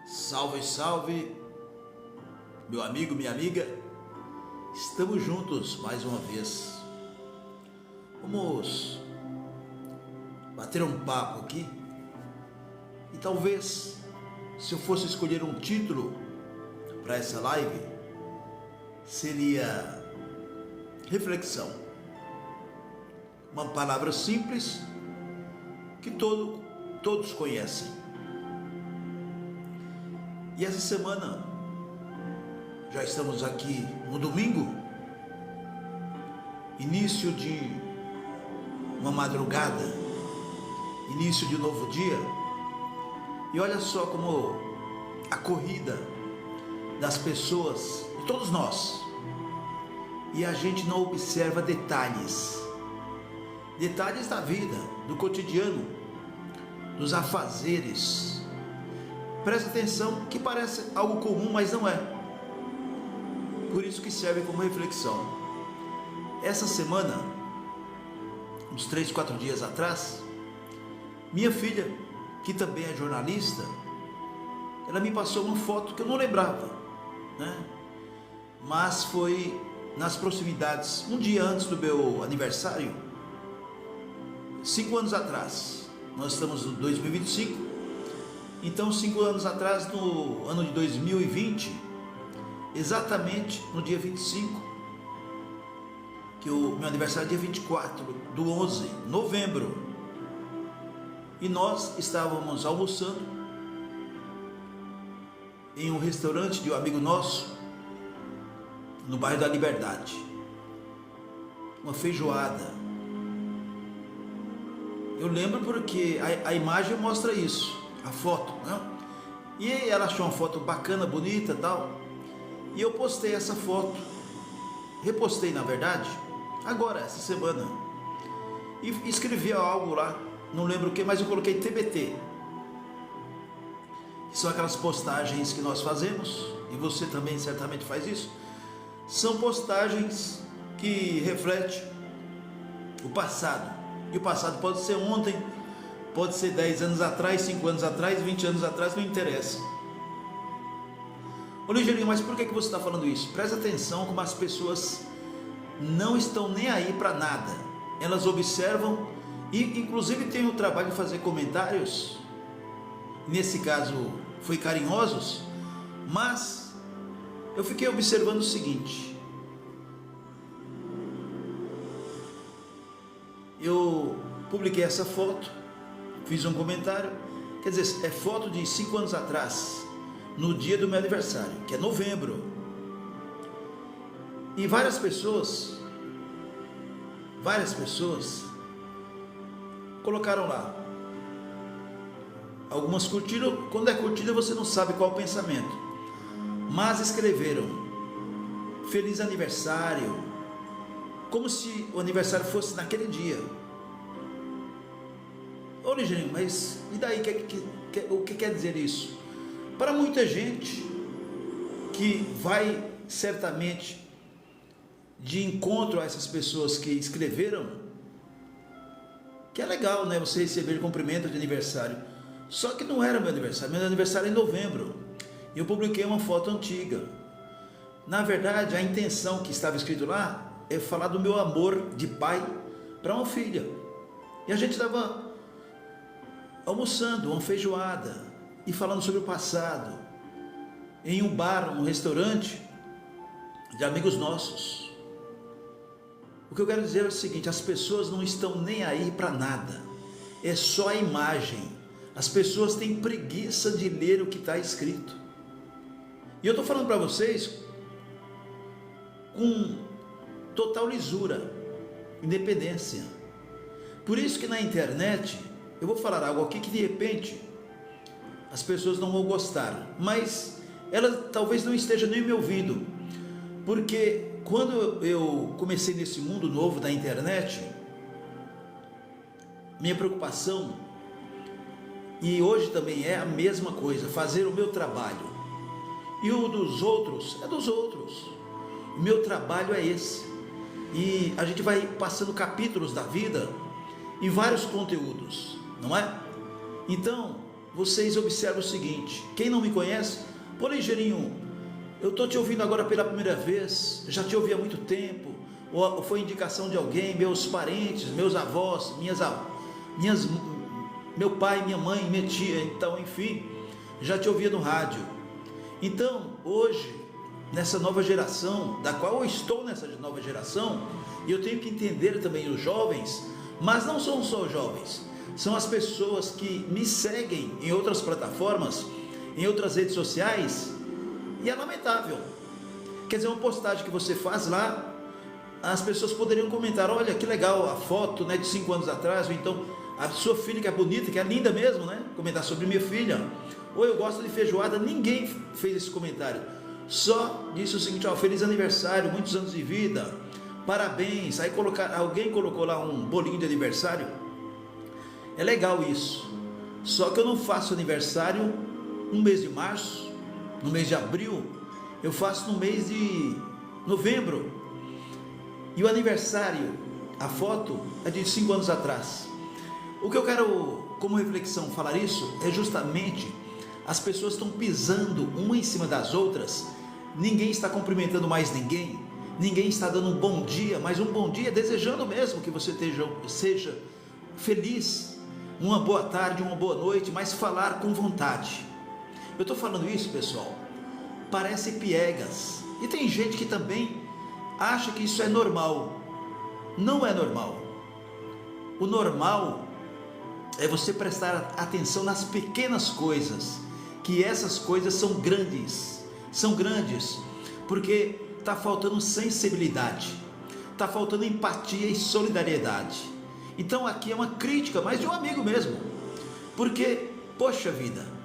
Salve, salve, meu amigo, minha amiga, estamos juntos mais uma vez. Vamos bater um papo aqui e talvez, se eu fosse escolher um título para essa live, seria reflexão. Uma palavra simples que todos conhecem. E essa semana, já estamos aqui no domingo, início de uma madrugada, início de um novo dia, e olha só como a corrida das pessoas, de todos nós, e a gente não observa detalhes da vida, do cotidiano, dos afazeres. Presta atenção que parece algo comum, mas não é. Por isso que serve como reflexão. Essa semana, uns 3, 4 dias atrás, minha filha, que também é jornalista, ela me passou uma foto que eu não lembrava, né? Mas foi nas proximidades, um dia antes do meu aniversário, 5 anos atrás. Nós estamos no 2025. Então, 5 anos atrás, no ano de 2020, exatamente no dia 25, que o meu aniversário é dia 24 do 11, novembro, e nós estávamos almoçando em um restaurante de um amigo nosso, no bairro da Liberdade, uma feijoada. Eu lembro porque a imagem mostra isso, a foto, né? E ela achou uma foto bacana, bonita e tal, e eu postei essa foto, repostei na verdade, agora, essa semana, e escrevi algo lá, não lembro o que, mas eu coloquei TBT, que são aquelas postagens que nós fazemos, e você também certamente faz isso, são postagens que refletem o passado, e o passado pode ser ontem, pode ser 10 anos atrás, 5 anos atrás, 20 anos atrás, não interessa. Ô Ligeirinho, mas por que você está falando isso? Presta atenção como as pessoas não estão nem aí para nada. Elas observam e inclusive têm o trabalho de fazer comentários, nesse caso foi carinhosos, mas eu fiquei observando o seguinte: eu publiquei essa foto, fiz um comentário, quer dizer, é foto de 5 anos atrás, no dia do meu aniversário, que é novembro, e várias pessoas colocaram lá, algumas curtiram. Quando é curtida você não sabe qual o pensamento, mas escreveram feliz aniversário, como se o aniversário fosse naquele dia. Ô Ligeirinho, mas e daí, o que quer dizer isso? Para muita gente que vai certamente de encontro a essas pessoas que escreveram, que é legal, né, você receber cumprimento de aniversário, só que não era meu aniversário é em novembro, e eu publiquei uma foto antiga. Na verdade, a intenção que estava escrito lá é falar do meu amor de pai para uma filha, e a gente estava almoçando uma feijoada e falando sobre o passado em um bar, um restaurante de amigos nossos. O que eu quero dizer é o seguinte: as pessoas não estão nem aí para nada, é só a imagem. As pessoas têm preguiça de ler o que está escrito, e eu estou falando para vocês com total lisura, independência. Por isso que na internet eu vou falar algo aqui que de repente as pessoas não vão gostar, mas ela talvez não esteja nem me ouvindo, porque quando eu comecei nesse mundo novo da internet, minha preocupação, e hoje também é a mesma coisa, fazer o meu trabalho, e o dos outros é dos outros. O meu trabalho é esse, e a gente vai passando capítulos da vida em vários conteúdos, não é? Então, vocês observam o seguinte: quem não me conhece, pô, Ligeirinho, eu estou te ouvindo agora pela primeira vez, já te ouvi há muito tempo, ou foi indicação de alguém, meus parentes, meus avós, meu pai, minha mãe, minha tia, então, enfim, já te ouvia no rádio. Então, hoje, nessa nova geração, da qual eu estou nessa nova geração, e eu tenho que entender também os jovens, mas não são só os jovens, são as pessoas que me seguem em outras plataformas, em outras redes sociais, e é lamentável. Quer dizer, uma postagem que você faz lá, as pessoas poderiam comentar: olha que legal a foto, né, de 5 anos atrás, ou então a sua filha que é bonita, que é linda mesmo, né? Comentar sobre minha filha, ou eu gosto de feijoada. Ninguém fez esse comentário, só disse o seguinte: ó, feliz aniversário, muitos anos de vida, parabéns. Aí alguém colocou lá um bolinho de aniversário. É legal isso, só que eu não faço aniversário no mês de março, no mês de abril, eu faço no mês de novembro, e o aniversário, a foto é de 5 anos atrás. O que eu quero como reflexão falar isso é justamente: as pessoas estão pisando uma em cima das outras, ninguém está cumprimentando mais ninguém, ninguém está dando um bom dia, mas um bom dia desejando mesmo que você seja feliz, uma boa tarde, uma boa noite, mas falar com vontade. Eu estou falando isso, pessoal, parece piegas, e tem gente que também acha que isso é normal. Não é normal. O normal é você prestar atenção nas pequenas coisas, que essas coisas são grandes, porque está faltando sensibilidade, está faltando empatia e solidariedade. Então aqui é uma crítica, mas de um amigo mesmo, porque, poxa vida,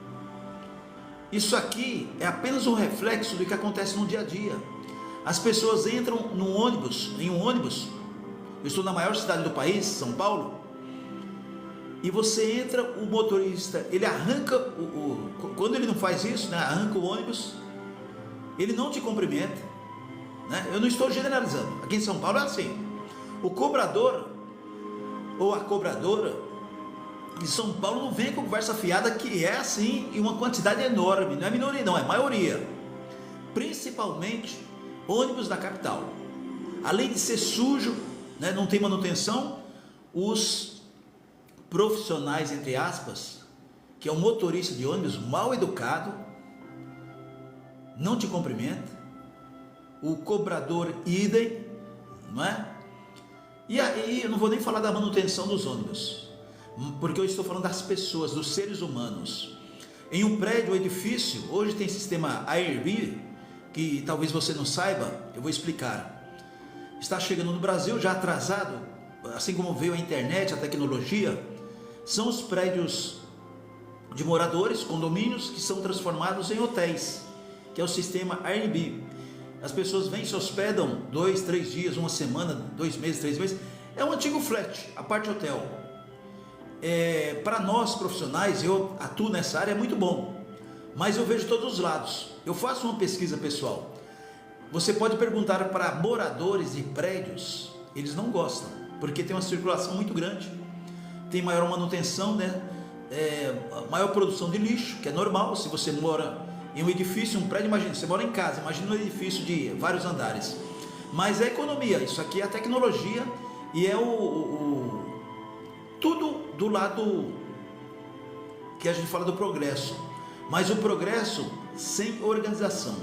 isso aqui é apenas um reflexo do que acontece no dia a dia. As pessoas entram em um ônibus, eu estou na maior cidade do país, São Paulo, e você entra, o motorista, ele arranca, quando ele não faz isso, né, arranca o ônibus, ele não te cumprimenta, né? Eu não estou generalizando, aqui em São Paulo é assim. O cobrador ou a cobradora de São Paulo não vem com conversa fiada, que é assim, em uma quantidade enorme, não é minoria não, é maioria, principalmente ônibus da capital. Além de ser sujo, né, não tem manutenção, os profissionais, entre aspas, que é um motorista de ônibus mal educado, não te cumprimenta, o cobrador idem, não é? E aí eu não vou nem falar da manutenção dos ônibus, porque eu estou falando das pessoas, dos seres humanos. Em um prédio ou edifício, hoje tem sistema Airbnb, que talvez você não saiba, eu vou explicar. Está chegando no Brasil, já atrasado, assim como veio a internet, a tecnologia. São os prédios de moradores, condomínios, que são transformados em hotéis, que é o sistema Airbnb. As pessoas vêm, se hospedam 2, 3 dias, uma semana, 2 meses, 3 meses. É um antigo flat, a parte hotel. Para nós profissionais, eu atuo nessa área, é muito bom, mas eu vejo todos os lados. Eu faço uma pesquisa pessoal. Você pode perguntar para moradores de prédios, eles não gostam, porque tem uma circulação muito grande, tem maior manutenção, né? Maior produção de lixo, que é normal. Se você mora em um edifício, um prédio, imagina, você mora em casa, imagina um edifício de vários andares. Mas é economia, isso aqui é a tecnologia, e é tudo do lado que a gente fala do progresso, mas o progresso sem organização.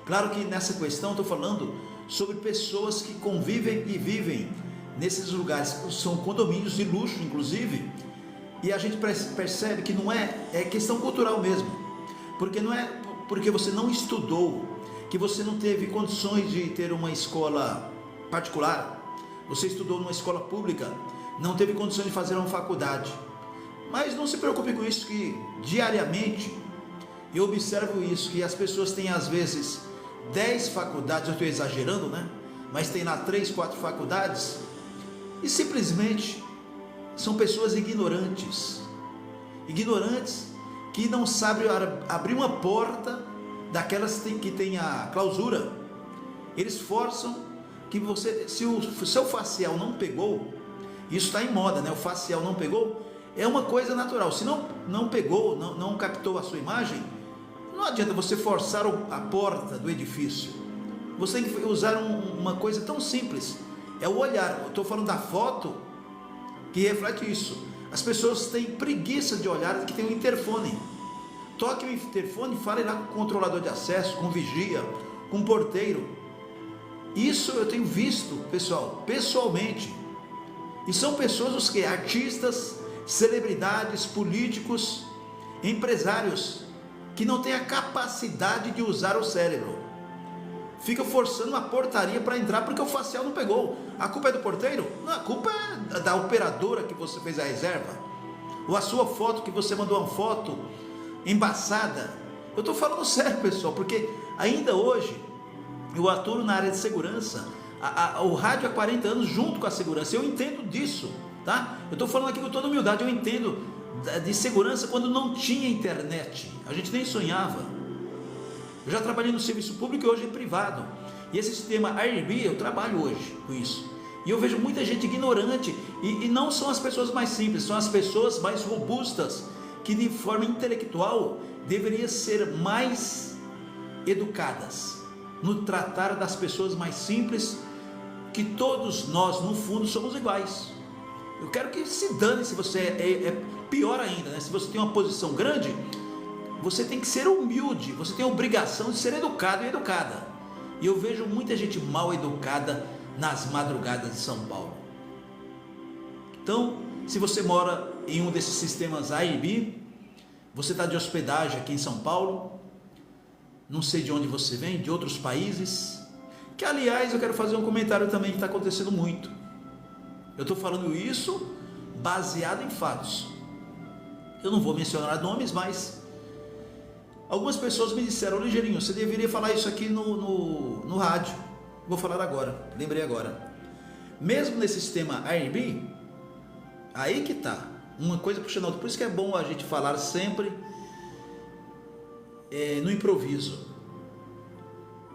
Claro que nessa questão estou falando sobre pessoas que convivem e vivem nesses lugares, são condomínios de luxo inclusive, e a gente percebe que não é questão cultural mesmo, porque não é porque você não estudou, que você não teve condições de ter uma escola particular, você estudou numa escola pública, não teve condições de fazer uma faculdade. Mas não se preocupe com isso, que diariamente eu observo isso, que as pessoas têm às vezes 10 faculdades, eu estou exagerando, né? Mas tem lá 3, 4 faculdades, e simplesmente são pessoas ignorantes que não sabem abrir uma porta daquelas que tem a clausura. Eles forçam que você, se o seu facial não pegou, isso está em moda, né? O facial não pegou, É uma coisa natural. Se não pegou, não captou a sua imagem, não adianta você forçar a porta do edifício. Você tem que usar uma coisa tão simples, é o olhar. Eu estou falando da foto que reflete isso. As pessoas têm preguiça de olhar que tem um interfone. Toque o interfone, fale lá com o controlador de acesso, com o vigia, com o porteiro. Isso eu tenho visto, pessoal, pessoalmente. E são pessoas, os que? Artistas, celebridades, políticos, empresários, que não têm a capacidade de usar o cérebro. Fica forçando uma portaria para entrar porque o facial não pegou. A culpa é do porteiro? Não, a culpa é da operadora que você fez a reserva. Ou a sua foto, que você mandou uma foto embaçada. Eu estou falando sério, pessoal, porque ainda hoje eu atuo na área de segurança. O rádio há 40 anos junto com a segurança. Eu entendo disso, tá? Eu estou falando aqui com toda humildade. Eu entendo de segurança quando não tinha internet. A gente nem sonhava. Eu já trabalhei no serviço público e hoje em privado. E esse sistema Airbnb, eu trabalho hoje com isso. E eu vejo muita gente ignorante. E não são as pessoas mais simples, são as pessoas mais robustas, que de forma intelectual deveriam ser mais educadas no tratar das pessoas mais simples, que todos nós no fundo somos iguais. Eu quero que se dane se você é pior ainda, né? Se você tem uma posição grande, você tem que ser humilde, você tem a obrigação de ser educado e educada. E eu vejo muita gente mal educada nas madrugadas de São Paulo. Então, se você mora em um desses sistemas Airbnb, você está de hospedagem aqui em São Paulo, não sei de onde você vem, de outros países, que aliás eu quero fazer um comentário também que está acontecendo muito. Eu estou falando isso baseado em fatos. Eu não vou mencionar nomes, mas algumas pessoas me disseram: Ligeirinho, você deveria falar isso aqui no rádio. Vou falar agora, lembrei agora. Mesmo nesse sistema Airbnb, aí que está, uma coisa puxando a outra. Por isso que é bom a gente falar sempre no improviso.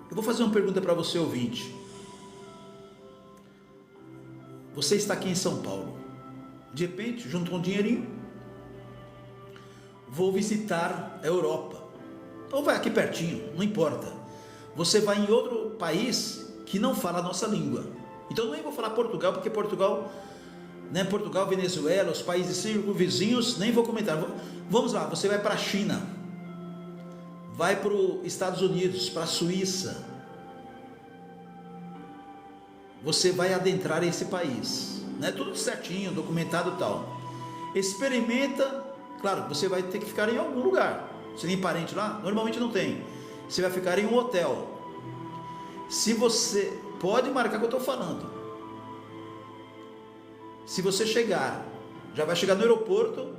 Eu vou fazer uma pergunta para você, ouvinte. Você está aqui em São Paulo, de repente juntou um dinheirinho, vou visitar a Europa, ou vai aqui pertinho, não importa. Você vai em outro país que não fala a nossa língua. Então nem vou falar Portugal, porque Portugal, né, Portugal, Venezuela, os países circunvizinhos, nem vou comentar. Vamos lá, você vai para a China, vai para os Estados Unidos, para a Suíça. Você vai adentrar esse país, né? Tudo certinho, documentado e tal. Experimenta, claro, você vai ter que ficar em algum lugar. Você tem parente lá? Normalmente não tem. Você vai ficar em um hotel. Se você pode marcar o que eu estou falando. Se você chegar, já vai chegar no aeroporto,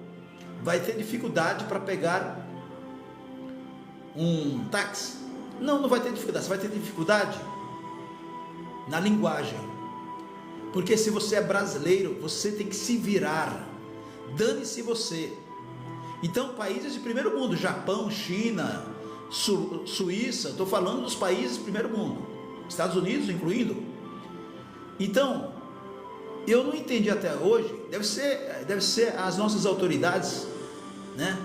vai ter dificuldade para pegar um táxi. Não vai ter dificuldade. Você vai ter dificuldade na linguagem, porque se você é brasileiro, você tem que se virar, dane-se você. Então, países de primeiro mundo, Japão, China, Suíça, estou falando dos países de primeiro mundo, Estados Unidos incluindo. Então, eu não entendi até hoje, deve ser as nossas autoridades, né?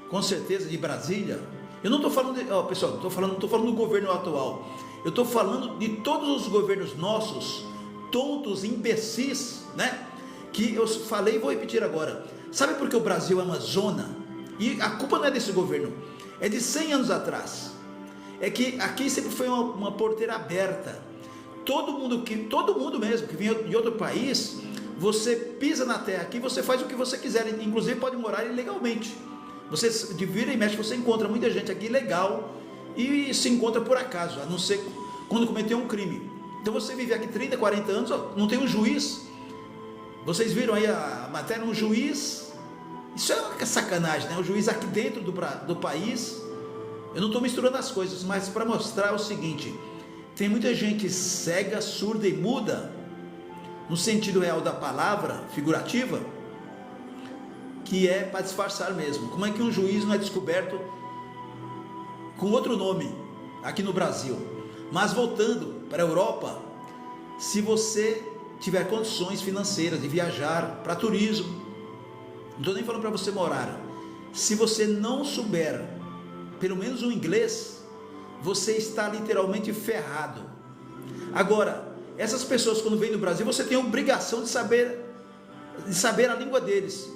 Com certeza de Brasília. Eu não estou falando, pessoal, não estou falando do governo atual. Eu estou falando de todos os governos nossos, tontos, imbecis, né? Que eu falei e vou repetir agora. Sabe por que o Brasil é uma zona? E a culpa não é desse governo, é de 100 anos atrás. É que aqui sempre foi uma porteira aberta. Todo mundo mesmo que vem de outro país, você pisa na terra aqui, você faz o que você quiser, inclusive pode morar ilegalmente. Você de vira e mexe, você encontra muita gente aqui ilegal e se encontra por acaso, a não ser quando cometeu um crime. Então você vive aqui 30, 40 anos, não tem um juiz. Vocês viram aí a matéria, um juiz. Isso é uma sacanagem, né? O juiz aqui dentro do país. Eu não estou misturando as coisas, mas para mostrar o seguinte: tem muita gente cega, surda e muda, no sentido real da palavra, figurativa, que é para disfarçar mesmo. Como é que um juiz não é descoberto com outro nome aqui no Brasil? Mas voltando para a Europa, se você tiver condições financeiras de viajar para turismo, não estou nem falando para você morar. Se você não souber pelo menos o inglês, você está literalmente ferrado. Agora, essas pessoas quando vêm do Brasil, você tem a obrigação de saber a língua deles.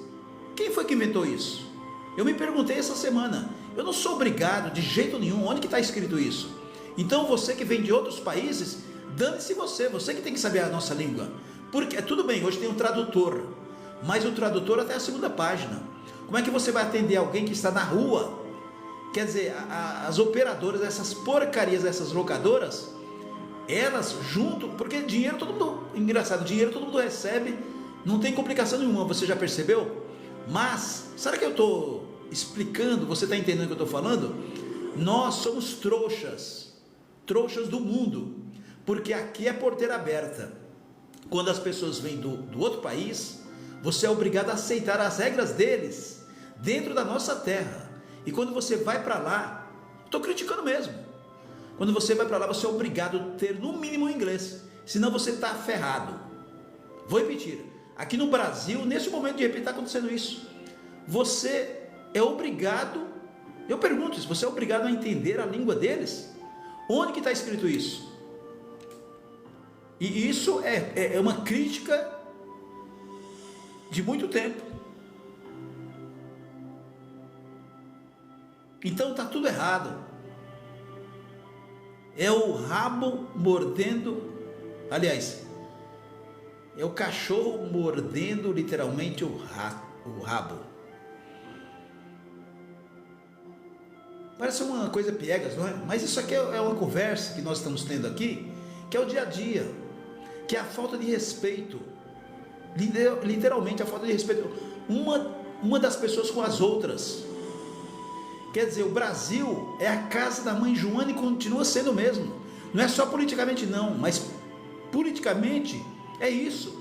Quem foi que inventou isso? Eu me perguntei essa semana. Eu não sou obrigado de jeito nenhum. Onde que está escrito isso? Então você que vem de outros países, dane-se você que tem que saber a nossa língua. Porque tudo bem, hoje tem um tradutor, mas o tradutor até a segunda página. Como é que você vai atender alguém que está na rua? Quer dizer, as operadoras dessas porcarias, dessas locadoras, elas junto, porque dinheiro todo mundo, engraçado, dinheiro todo mundo recebe, não tem complicação nenhuma, você já percebeu? Mas, será que eu estou explicando, você está entendendo o que eu estou falando? Nós somos trouxas do mundo, porque aqui é porteira aberta. Quando as pessoas vêm do outro país, você é obrigado a aceitar as regras deles, dentro da nossa terra. E quando você vai para lá, estou criticando mesmo, quando você vai para lá, você é obrigado a ter no mínimo inglês, senão você está ferrado. Vou repetir, aqui no Brasil, nesse momento de repente está acontecendo isso, você é obrigado, eu pergunto se você é obrigado a entender a língua deles. Onde que está escrito isso? E isso é uma crítica de muito tempo. Então está tudo errado. É o rabo mordendo, aliás, é o cachorro mordendo literalmente o rabo. Parece uma coisa piegas, não é? Mas isso aqui é uma conversa que nós estamos tendo aqui, que é o dia a dia, que é a falta de respeito, literalmente a falta de respeito, uma das pessoas com as outras. Quer dizer, o Brasil é a casa da mãe Joana e continua sendo o mesmo. Não é só politicamente não, mas politicamente é isso.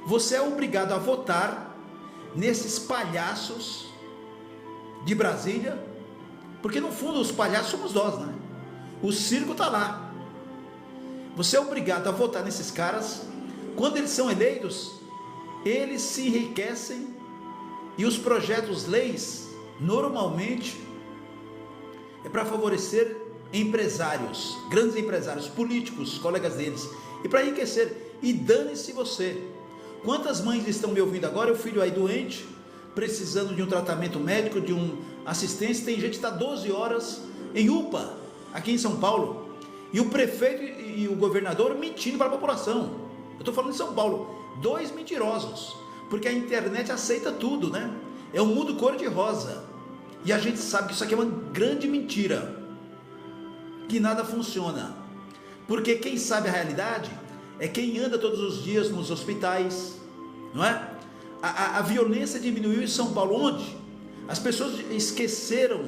Você é obrigado a votar nesses palhaços de Brasília, porque no fundo os palhaços somos nós, né? O circo está lá. Você é obrigado a votar nesses caras. Quando eles são eleitos, eles se enriquecem e os projetos, leis, normalmente é para favorecer empresários, grandes empresários, políticos, colegas deles, e para enriquecer. E dane-se você. Quantas mães estão me ouvindo agora? O filho aí doente, precisando de um tratamento médico, de uma assistência. Tem gente que está 12 horas em UPA, aqui em São Paulo, e o prefeito e o governador mentindo para a população. Eu estou falando de São Paulo, dois mentirosos, porque a internet aceita tudo, né? É um mundo cor-de-rosa. E a gente sabe que isso aqui é uma grande mentira, que nada funciona, porque quem sabe a realidade é quem anda todos os dias nos hospitais, não é? A violência diminuiu em São Paulo, onde as pessoas esqueceram,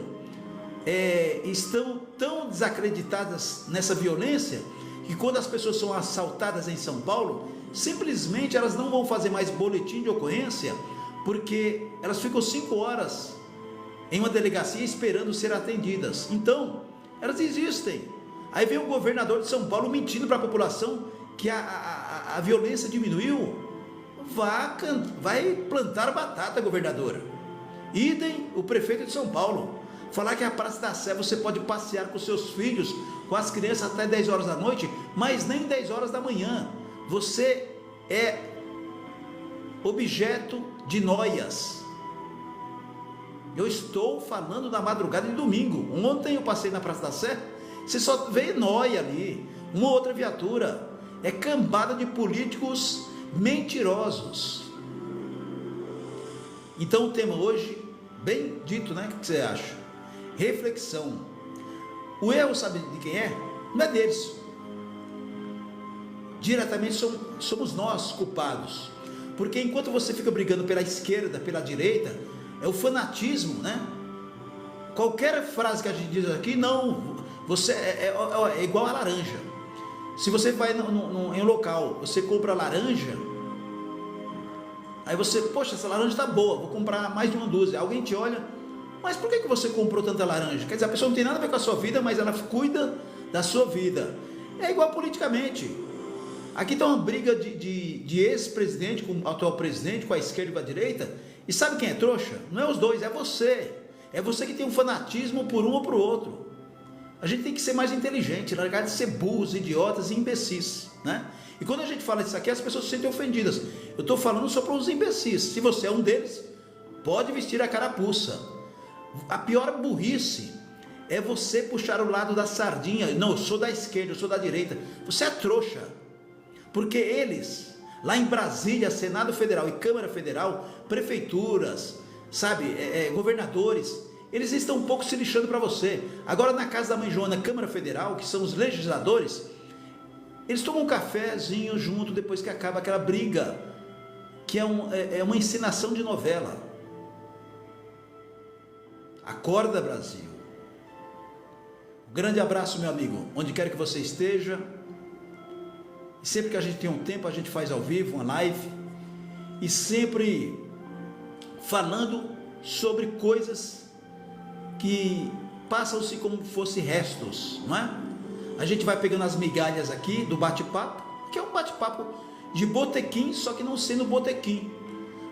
estão tão desacreditadas nessa violência, que quando as pessoas são assaltadas em São Paulo, simplesmente elas não vão fazer mais boletim de ocorrência, porque elas ficam 5 horas em uma delegacia esperando ser atendidas. Então, elas desistem. Aí vem o governador de São Paulo mentindo para a população que a violência diminuiu. Vai plantar batata, governador. Idem o prefeito de São Paulo. Falar que a Praça da Sé você pode passear com seus filhos, com as crianças até 10 horas da noite, mas nem 10 horas da manhã. Você é objeto de noias. Eu estou falando da madrugada de domingo. Ontem eu passei na Praça da Sé, você só vê nóia ali, uma outra viatura. É cambada de políticos mentirosos. Então o tema hoje, bem dito, né? O que você acha? Reflexão. O erro, sabe de quem é? Não é deles. Diretamente somos nós culpados. Porque enquanto você fica brigando pela esquerda, pela direita, é o fanatismo, né? Qualquer frase que a gente diz aqui, não, você é igual a laranja. Se você vai em um local, você compra laranja, aí você, poxa, essa laranja está boa, vou comprar mais de uma dúzia. Alguém te olha, mas por que você comprou tanta laranja? Quer dizer, a pessoa não tem nada a ver com a sua vida, mas ela cuida da sua vida. É igual politicamente. Aqui está uma briga de ex-presidente com o atual presidente, com a esquerda e com a direita, E sabe quem é trouxa? Não é os dois, é você. É você que tem um fanatismo por um ou por outro. A gente tem que ser mais inteligente, largar de ser burros, idiotas e imbecis, né? E quando a gente fala isso aqui, as pessoas se sentem ofendidas. Eu estou falando só para os imbecis. Se você é um deles, pode vestir a carapuça. A pior burrice é você puxar o lado da sardinha. Não, eu sou da esquerda, eu sou da direita. Você é trouxa. Porque eles, lá em Brasília, Senado Federal e Câmara Federal, prefeituras, sabe, governadores, eles estão um pouco se lixando para você. Agora na casa da mãe Joana, Câmara Federal, que são os legisladores, eles tomam um cafezinho junto depois que acaba aquela briga, que é uma encenação de novela. Acorda, Brasil. Um grande abraço, meu amigo, onde quer que você esteja. E sempre que a gente tem um tempo, a gente faz ao vivo, uma live, e sempre falando sobre coisas que passam-se como fosse restos, não é? A gente vai pegando as migalhas aqui do bate-papo, que é um bate-papo de botequim, só que não sendo botequim.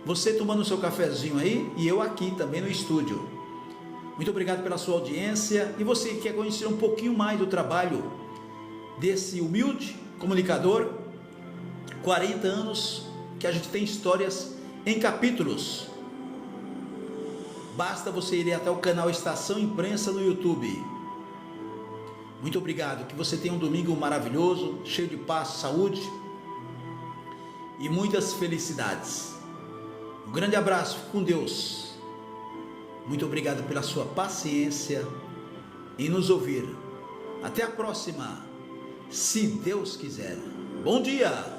Você tomando o seu cafezinho aí e eu aqui também no estúdio. Muito obrigado pela sua audiência. E você que quer conhecer um pouquinho mais do trabalho desse humilde comunicador, 40 anos que a gente tem histórias em capítulos. Basta você ir até o canal Estação Imprensa no YouTube. Muito obrigado, que você tenha um domingo maravilhoso, cheio de paz, saúde e muitas felicidades. Um grande abraço, fique com Deus. Muito obrigado pela sua paciência em nos ouvir. Até a próxima, se Deus quiser. Bom dia!